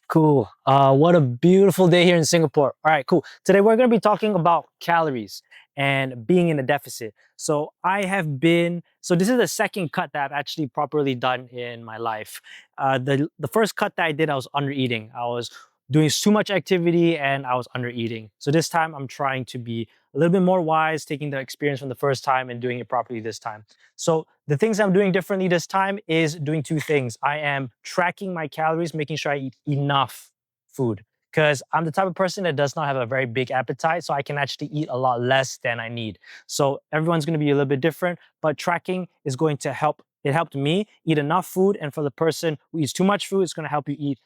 Cool. What a beautiful day here in Singapore. All right, cool. Today we're going to be talking about calories and being in a deficit. So this is the second cut that I've actually properly done in my life. The first cut that I did, I was under eating. I was doing too much activity and I was under eating. So this time I'm trying to be a little bit more wise, taking the experience from the first time and doing it properly this time. So the things I'm doing differently this time is doing two things. I am tracking my calories, making sure I eat enough food because I'm the type of person that does not have a very big appetite. So I can actually eat a lot less than I need. So everyone's going to be a little bit different, but tracking is going to help. It helped me eat enough food. And for the person who eats too much food, it's going to help you eat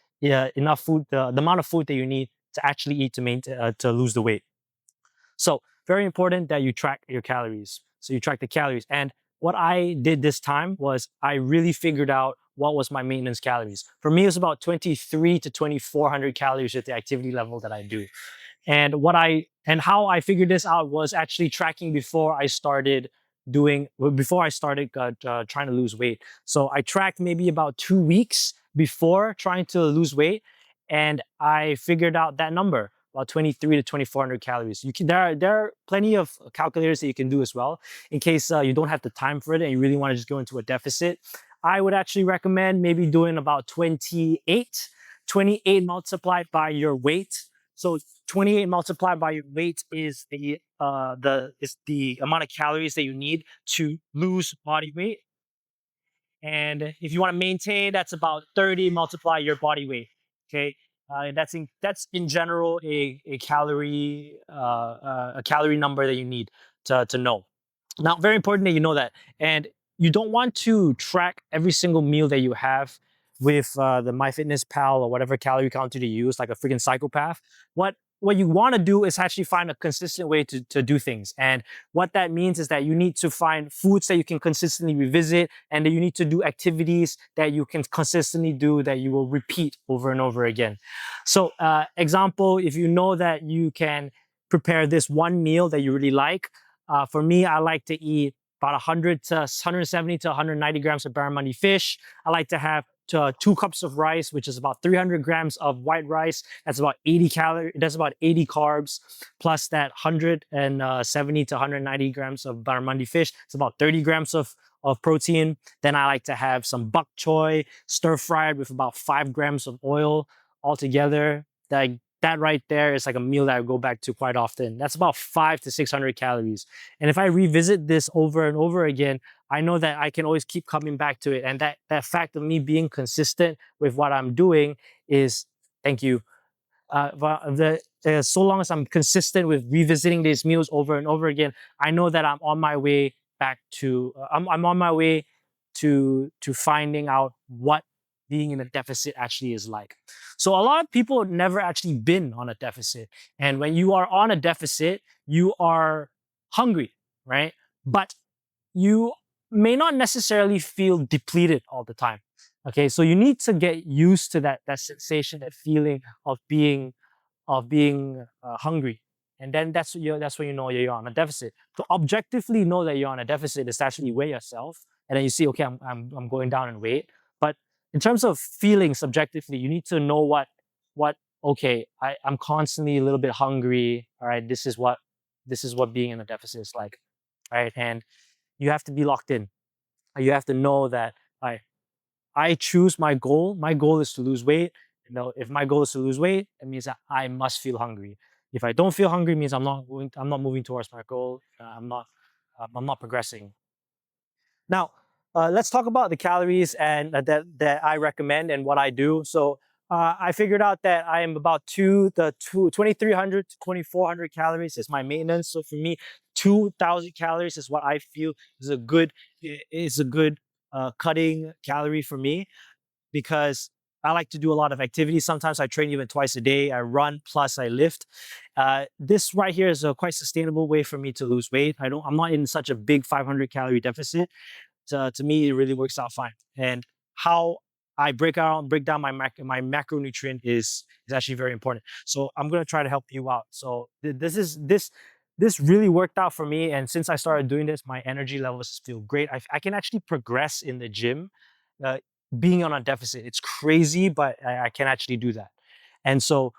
enough food, the amount of food that you need to actually eat to lose the weight. So very important that you track your calories. So you track the calories. And what I did this time was I really figured out what was my maintenance calories. For me, it was about 23 to 2400 calories at the activity level that I do. And how I figured this out was actually tracking before I started trying to lose weight. So I tracked maybe about 2 weeks before trying to lose weight, and I figured out that number about 23 to 2400 calories. There are plenty of calculators that you can do as well in case you don't have the time for it and you really want to just go into a deficit. I would actually recommend maybe doing about 28 multiplied by your weight. So 28 multiplied by your weight is the amount of calories that you need to lose body weight. And if you want to maintain, that's about 30 multiply your body weight. Okay. That's in general a calorie number that you need to know. Now, very important that you know that. And you don't want to track every single meal that you have with the MyFitnessPal or whatever calorie counter you use, like a freaking psychopath. What you want to do is actually find a consistent way to do things. And what that means is that you need to find foods that you can consistently revisit, and that you need to do activities that you can consistently do that you will repeat over and over again. So, example, if you know that you can prepare this one meal that you really like, for me, I like to eat about 100 to 170 to 190 grams of barramundi fish. I like to have 2 cups of rice, which is about 300 grams of white rice. That's about 80 calories. That's about 80 carbs, plus that 170 to 190 grams of barramundi fish. It's about 30 grams of protein. Then I like to have some bok choy stir fried with about 5 grams of oil altogether. That right there is like a meal that I go back to quite often. That's about 5 to 600 calories. And if I revisit this over and over again, I know that I can always keep coming back to it. And that fact of me being consistent with what I'm doing is, thank you. So long as I'm consistent with revisiting these meals over and over again, I know that I'm on my way back to, I'm on my way to finding out what being in a deficit actually is like. So a lot of people have never actually been on a deficit. And when you are on a deficit, you are hungry, right? But you may not necessarily feel depleted all the time. Okay, so you need to get used to that sensation, that feeling of being hungry, and then that's when you know you're on a deficit. To objectively know that you're on a deficit is to actually weigh yourself, and then you see, okay, I'm going down in weight. But in terms of feeling subjectively, you need to know what okay, I'm constantly a little bit hungry. All right, this is what being in a deficit is like, right? And you have to be locked in. You have to know that I choose my goal. My goal is to lose weight. If my goal is to lose weight, it means that I must feel hungry. If I don't feel hungry, it means I'm not moving towards my goal. I'm not progressing. Now, let's talk about the calories and that I recommend and what I do. So I figured out that I am about 2,300 to 2,400 calories is my maintenance. So for me, 2,000 calories is what I feel is a good cutting calorie for me, because I like to do a lot of activities. Sometimes I train even twice a day. I run plus I lift. This right here is a quite sustainable way for me to lose weight. I'm not in such a big 500 calorie deficit. To me, it really works out fine. And how I break down my macronutrient is actually very important. So I'm gonna try to help you out. So this really worked out for me. And since I started doing this, my energy levels feel great. I can actually progress in the gym, uh, being on a deficit. It's crazy, but I can actually do that. And so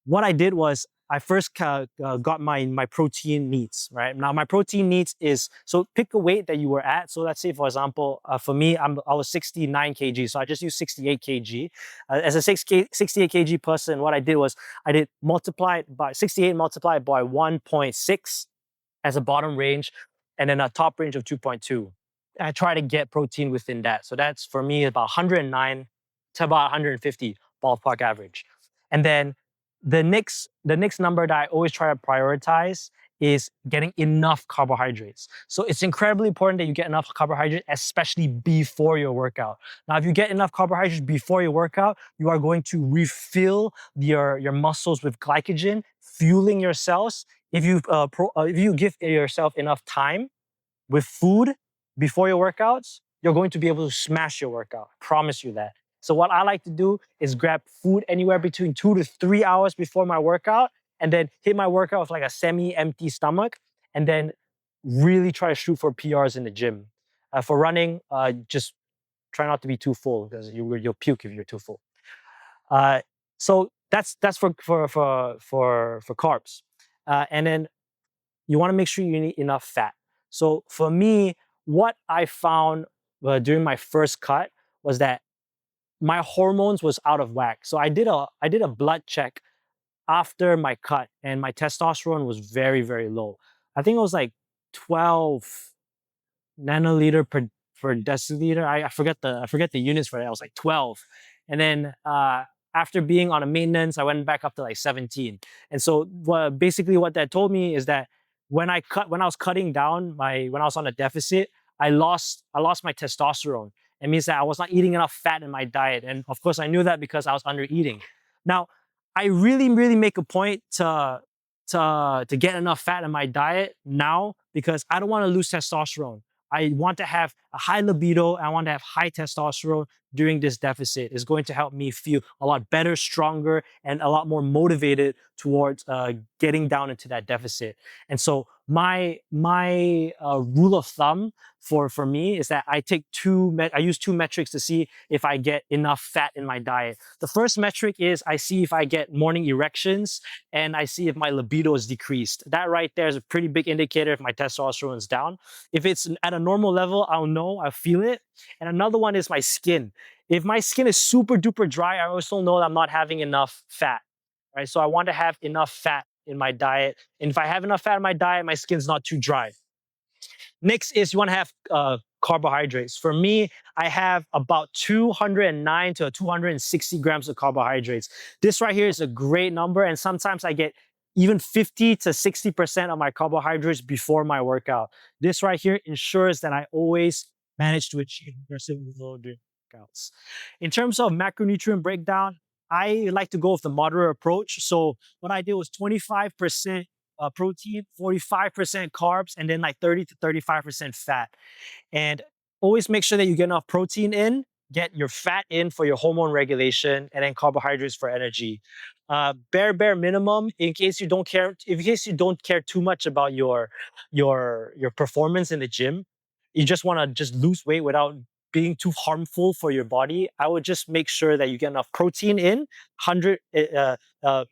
what I did was I first got my protein needs, right? Now my protein needs is, so pick a weight that you were at. So let's say, for example, for me, I was 69 kg. So I just used 68 kg. As a 68 kg person, what I did was I did multiplied by 68 multiplied by 1.6 as a bottom range, and then a top range of 2.2. I try to get protein within that. So that's for me about 109 to about 150 ballpark average. And then the next number that I always try to prioritize is getting enough carbohydrates. So it's incredibly important that you get enough carbohydrates, especially before your workout. Now, if you get enough carbohydrates before your workout, you are going to refill your muscles with glycogen, fueling your cells. If you give yourself enough time with food before your workouts, you're going to be able to smash your workout. I promise you that. So what I like to do is grab food anywhere between 2 to 3 hours before my workout, and then hit my workout with like a semi-empty stomach, and then really try to shoot for PRs in the gym. For running, just try not to be too full because you'll puke if you're too full. Uh, so that's for carbs, and then you want to make sure you need enough fat. So for me, what I found during my first cut was that my hormones was out of whack. So I did a blood check after my cut, and my testosterone was very, very low. I think it was like 12 nanoliter per deciliter. I forget the units for that. It was like 12. And then after being on a maintenance, I went back up to like 17. And so basically what that told me is that when I was cutting down when I was on a deficit, I lost my testosterone. It means that I was not eating enough fat in my diet. And of course I knew that because I was under eating. Now, I really, really make a point to get enough fat in my diet now because I don't want to lose testosterone. I want to have a high libido. I want to have high testosterone during this deficit. It's going to help me feel a lot better, stronger, and a lot more motivated towards getting down into that deficit. And so my rule of thumb for me is that I use two metrics to see if I get enough fat in my diet. The first metric is I see if I get morning erections, and I see if my libido is decreased. That right there is a pretty big indicator if my testosterone is down. If it's at a normal level, I'll know, I'll feel it. And another one is my skin. If my skin is super duper dry, I also know that I'm not having enough fat, right? So I want to have enough fat in my diet. And if I have enough fat in my diet, my skin's not too dry. Next is you want to have carbohydrates. For me, I have about 209 to 260 grams of carbohydrates. This right here is a great number, and sometimes I get even 50 to 60% of my carbohydrates before my workout. This right here ensures that I always manage to achieve aggressive load during workouts. In terms of macronutrient breakdown, I like to go with the moderate approach. So what I did was 25% protein, 45% carbs, and then like 30 to 35% fat. And always make sure that you get enough protein in, get your fat in for your hormone regulation, and then carbohydrates for energy. Bare minimum, in case you don't care too much about your performance in the gym, you just want to just lose weight without being too harmful for your body. I would just make sure that you get enough protein in. 100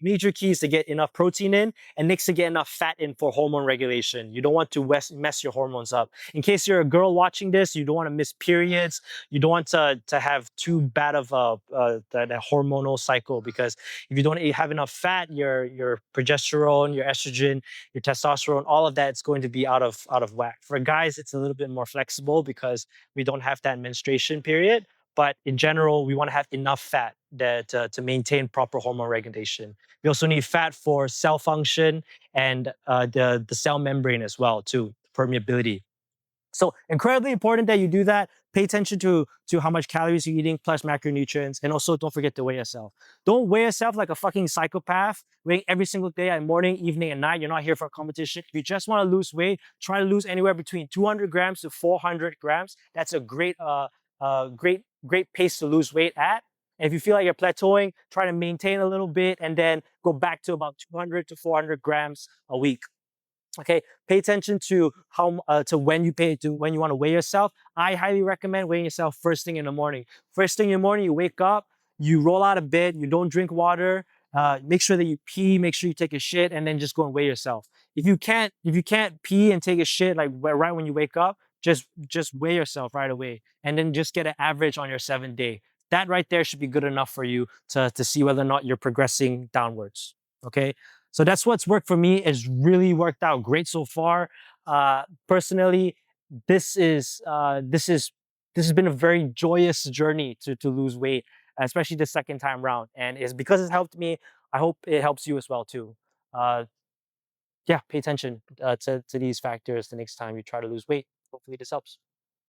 major keys to get enough protein in, and next to get enough fat in for hormone regulation. You don't want to mess your hormones up. In case you're a girl watching this, you don't want to miss periods. You don't want to have too bad of that hormonal cycle, because if you don't have enough fat, your progesterone, your estrogen, your testosterone, all of that's going to be out of whack. For guys, it's a little bit more flexible because we don't have that menstruation period. But in general, we want to have enough fat to maintain proper hormone regulation. We also need fat for cell function and the cell membrane as well, too, permeability. So incredibly important that you do that. Pay attention to how much calories you're eating plus macronutrients. And also don't forget to weigh yourself. Don't weigh yourself like a fucking psychopath, weighing every single day at morning, evening, and night. You're not here for a competition. If you just want to lose weight, try to lose anywhere between 200 grams to 400 grams. That's a great pace to lose weight at. And if you feel like you're plateauing, try to maintain a little bit and then go back to about 200 to 400 grams a week. Okay, pay attention to when you want to weigh yourself. I highly recommend weighing yourself first thing in the morning. First thing in the morning, you wake up, you roll out of bed, you don't drink water, Make sure that you pee, make sure you take a shit, and then just go and weigh yourself. If you can't pee and take a shit like right when you wake up, just weigh yourself right away, and then just get an average on your 7 day. That right there should be good enough for you to see whether or not you're progressing downwards. Okay, so that's what's worked for me. It's really worked out great so far. Personally, this is this has been a very joyous journey to lose weight, especially the second time round. And it's because it's helped me. I hope it helps you as well too. Uh, yeah, pay attention to these factors the next time you try to lose weight. Hopefully this helps.